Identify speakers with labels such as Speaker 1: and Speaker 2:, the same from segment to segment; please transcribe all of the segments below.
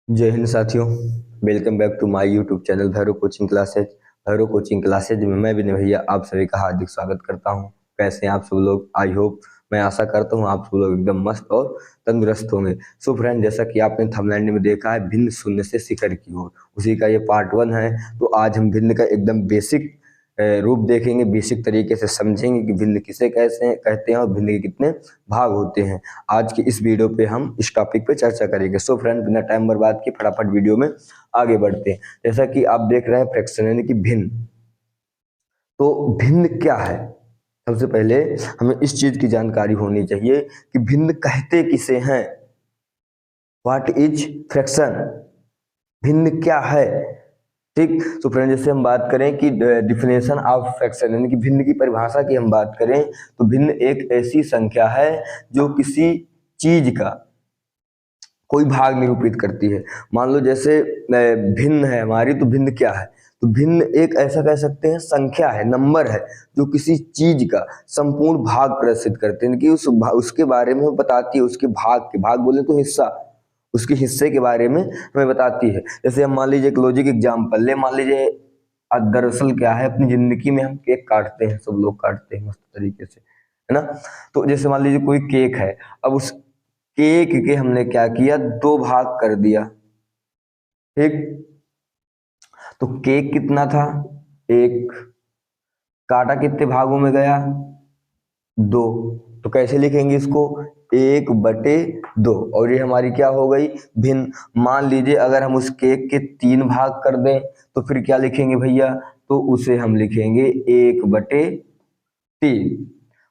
Speaker 1: जय हिंद साथियों। Welcome back to my YouTube channel Bhairav Coaching Classes. Bhairav Coaching Classes में मैं विनय भैया आप सभी का हार्दिक स्वागत करता हूं। कैसे हैं आप सब लोग? आई होप, मैं आशा करता हूं आप सब लोग एकदम मस्त और तंदुरुस्त होंगे। सो फ्रेंड, जैसा कि आपने थंबनेल में देखा है, भिन्न शून्य से शिखर की ओर, उसी का ये पार्ट 1 है। तो आज हम भिन्न का एकदम बेसिक रूप देखेंगे, बेसिक तरीके से समझेंगे कि भिन्न किसे कैसे कहते हैं और भिन्न के कितने भाग होते हैं। आज की इस वीडियो पे हम इस टॉपिक पे चर्चा करेंगे। सो फ्रेंड, बिना टाइम बर्बाद किए फटाफट वीडियो में आगे बढ़ते हैं। जैसा कि आप देख रहे हैं फ्रैक्शन यानी कि भिन्न। तो भिन्न क्या है? सबसे पहले हमें इस चीज की जानकारी होनी चाहिए कि भिन्न कहते किसे हैं। What is fraction? भिन्न क्या है? ठीक। तो फ्रेंड, जैसे हम बात करें कि डिफिनेशन ऑफ फ्रैक्शन यानी कि भिन्न की परिभाषा की हम बात करें तो भिन्न एक ऐसी संख्या है जो किसी चीज का कोई भाग निरूपित करती है। मान लो जैसे भिन्न है हमारी, तो भिन्न क्या है? तो भिन्न एक ऐसा कह सकते हैं संख्या है, नंबर है, जो किसी चीज का संपूर्ण भाग प्रदर्शित करते हैं कि उसके बारे में बताती है, उसके भाग बोले तो हिस्सा, उसके हिस्से के बारे में हमें बताती है। जैसे हम मान लीजिए एक लॉजिक एग्जांपल ले, मान लीजिए दरअसल क्या है, अपनी जिंदगी में हम केक काटते हैं, सब लोग काटते हैं मस्त तरीके से, है ना। तो जैसे मान लीजिए कोई केक है, अब उस केक के हमने क्या किया, 2 भाग कर दिया। ठीक। तो केक कितना था? 1। काटा कितने भागों में गया? 2। तो कैसे लिखेंगे इसको? 1/2। और ये हमारी क्या हो गई? भिन्न। मान लीजिए अगर हम उस केक के 3 भाग कर दें तो फिर क्या लिखेंगे भैया? तो उसे हम लिखेंगे 1/3।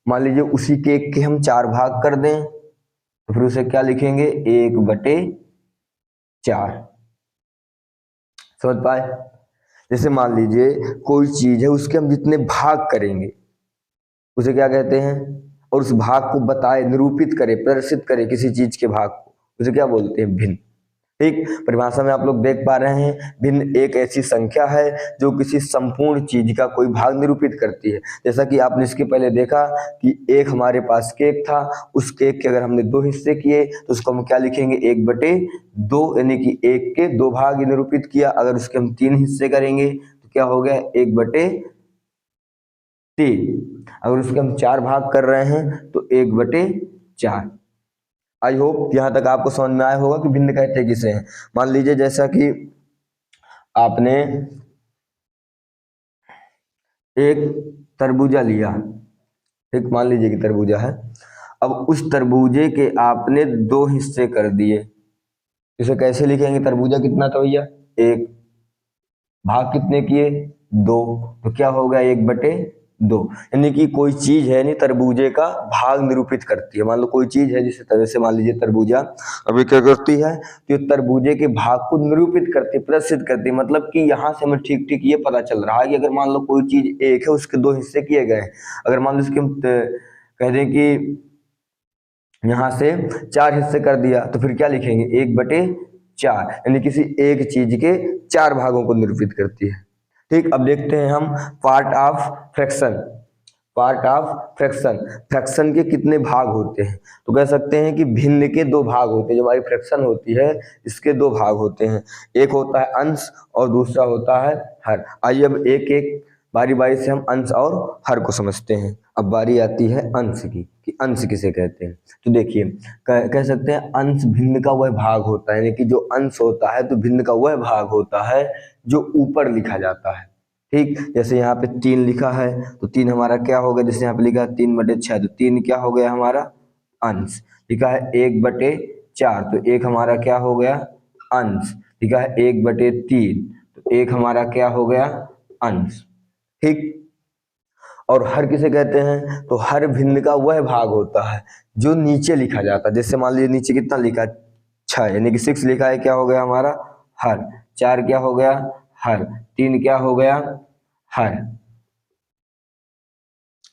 Speaker 1: मान लीजिए उसी केक के हम 4 भाग कर दें तो फिर उसे क्या लिखेंगे? 1/4। समझ पाए? जैसे मान लीजिए कोई चीज है, उसके हम जितने भाग करेंगे उसे क्या कहते हैं? और उस भाग को बताए, निरूपित करे, प्रदर्शित करे किसी चीज के भाग को, उसे क्या बोलते हैं? भिन्न। ठीक। परिभाषा में आप लोग देख पा रहे हैं, भिन्न एक ऐसी संख्या है जो किसी संपूर्ण चीज का कोई भाग निरूपित करती है। जैसा कि आपने इसके पहले देखा कि एक हमारे पास केक था, उस केक के अगर हमने 2 हिस्से किए तो उसको हम क्या लिखेंगे? 1/2, यानी कि एक के 2 भाग निरूपित किया। अगर उसके हम 3 हिस्से करेंगे तो क्या हो गया? 1/3। अगर उसके हम 4 भाग कर रहे हैं तो 1/4। आई होप यहां तक आपको समझ में आया होगा कि भिन्न कहते किसे हैं। मान लीजिए जैसा कि आपने एक तरबूजा लिया, ठीक, मान लीजिए कि तरबूजा है। अब उस तरबूजे के आपने 2 हिस्से कर दिए, इसे कैसे लिखेंगे? तरबूजा कितना था भैया? 1। भाग कितने किए? 2। तो क्या हो गया? 1/2। यानी कि कोई चीज है, नहीं, तरबूजे का भाग निरूपित करती है। मान लो कोई चीज है, जिस तरह से मान लीजिए तरबूजा, अभी क्या करती है? तो तरबूजे के भाग को निरूपित करती, प्रदर्शित करती। मतलब कि यहाँ से हमें ठीक ठीक ये पता चल रहा है कि अगर मान लो कोई चीज एक है, उसके 2 हिस्से किए गए। अगर मान लो इसके हम कह दें कि यहाँ से 4 हिस्से कर दिया तो फिर क्या लिखेंगे? 1/4, यानी किसी एक चीज के 4 भागों को निरूपित करती है। ठीक। अब देखते हैं हम part of fraction. Part of fraction, fraction के कितने भाग होते हैं? तो कह सकते हैं कि भिन्न के 2 भाग होते हैं। जो हमारी फ्रैक्शन होती है इसके 2 भाग होते हैं, एक होता है अंश और दूसरा होता है हर। आइए अब एक एक बारी बारी से हम अंश और हर को समझते हैं। अब बारी आती है अंश की, कि अंश किसे कहते हैं। तो देखिए, कह सकते हैं अंश भिन्न का वह भाग होता है, यानी कि जो अंश होता है तो भिन्न का वह भाग होता है जो ऊपर लिखा जाता है। ठीक। जैसे यहाँ पे 3 लिखा है तो 3 हमारा क्या होगा? जैसे यहाँ पे लिखा है 3/6, तो 3 क्या हो गया हमारा? अंश। लिखा है 1/4, तो 1 हमारा क्या हो गया? अंश। लिखा है 1/3, तो 1 हमारा क्या हो गया? अंश। ठीक। और हर किसे कहते हैं? तो हर भिन्न का वह भाग होता है जो नीचे लिखा जाता है। जैसे मान लीजिए नीचे कितना लिखा है? 6, यानी कि 6 लिखा है, क्या हो गया हमारा? हर। 4 क्या हो गया? हर। 3 क्या हो गया? हर।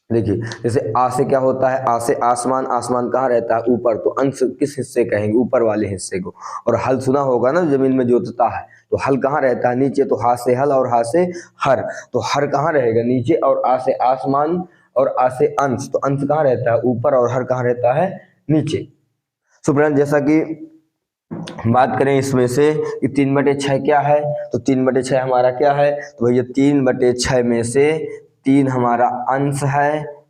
Speaker 1: देखिए, जैसे आ से क्या होता है? आ से आसमान, आसमान कहाँ रहता है? ऊपर। तो अंश किस हिस्से कहेंगे? ऊपर वाले हिस्से को। और हल सुना होगा ना, जमीन में जोतता है, तो हल कहाँ रहता है? नीचे। तो हा से हल और हा से हर, तो हर कहाँ रहेगा? नीचे। और आ से आसमान और आ से अंश, तो अंश कहाँ रहता है? ऊपर। और हर कहाँ रहता है? नीचे। सुप्रण, जैसा कि बात करें इसमें से कि 3/6 क्या है, तो 3/6 हमारा क्या है, तो भैया 3/6 में से 3 हमारा अंश है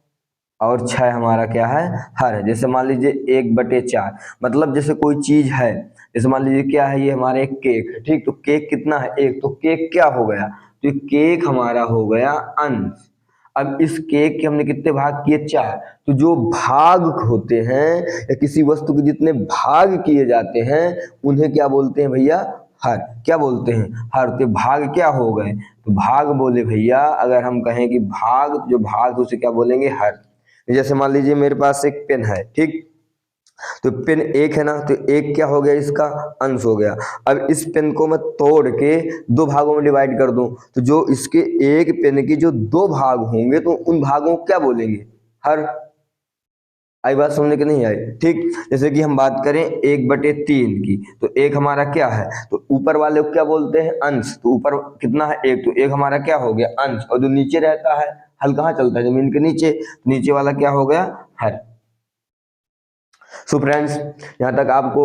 Speaker 1: और 6 हमारा क्या है, हर है। जैसे मान लीजिए 1/4, मतलब जैसे कोई चीज है, जैसे मान लीजिए क्या है, ये हमारा एक केक है, ठीक, तो केक कितना है, एक, तो केक क्या हो गया, तो ये केक हमारा हो गया अंश। अब इस केक के हमने कितने भाग किए, 4, तो जो भाग होते हैं या किसी वस्तु के जितने भाग किए जाते हैं उन्हें क्या बोलते हैं भैया, हर। क्या बोलते हैं, हर। तो भाग क्या हो गए, तो भाग बोले भैया, अगर हम कहें कि भाग, जो भाग उसे क्या बोलेंगे, हर। जैसे मान लीजिए मेरे पास एक पेन है, ठीक, तो पेन एक है ना, तो एक क्या हो गया, इसका अंश हो गया। अब इस पेन को मैं तोड़ के 2 भागों में डिवाइड कर दूं, तो जो इसके एक पेन के जो 2 भाग होंगे तो उन भागों को क्या बोलेंगे, हर। आई बात समझने की नहीं आई, ठीक। जैसे कि हम बात करें 1/3 की, तो एक हमारा क्या है, तो ऊपर वाले को क्या बोलते हैं, अंश। तो ऊपर कितना है, एक, तो एक हमारा क्या हो गया, अंश। और जो नीचे रहता है, हल कहाँ चलता है, जमीन के नीचे, नीचे वाला क्या हो गया, हर। सो फ्रेंड्स, यहाँ तक आपको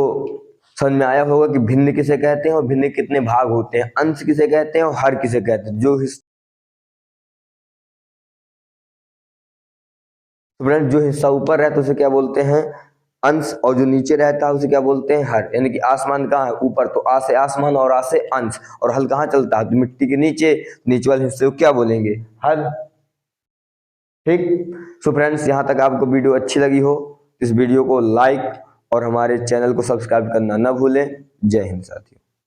Speaker 1: समझ में आया होगा कि भिन्न किसे कहते हैं और भिन्न के कितने भाग होते हैं, अंश किसे कहते हैं और हर किसे कहते हैं। जो हिस्सा ऊपर रहता है उसे क्या बोलते हैं, अंश, और जो नीचे रहता है उसे क्या बोलते हैं, हर। यानी कि आसमान कहाँ है, ऊपर, तो आ से आसमान और आ से अंश, और हल कहाँ चलता है, तो मिट्टी के नीचे, नीचे वाले हिस्से को क्या बोलेंगे, हल। ठीक। सो फ्रेंड्स, यहाँ तक आपको वीडियो अच्छी लगी हो, इस वीडियो को लाइक और हमारे चैनल को सब्सक्राइब करना ना भूलें। जय हिंद साथियों।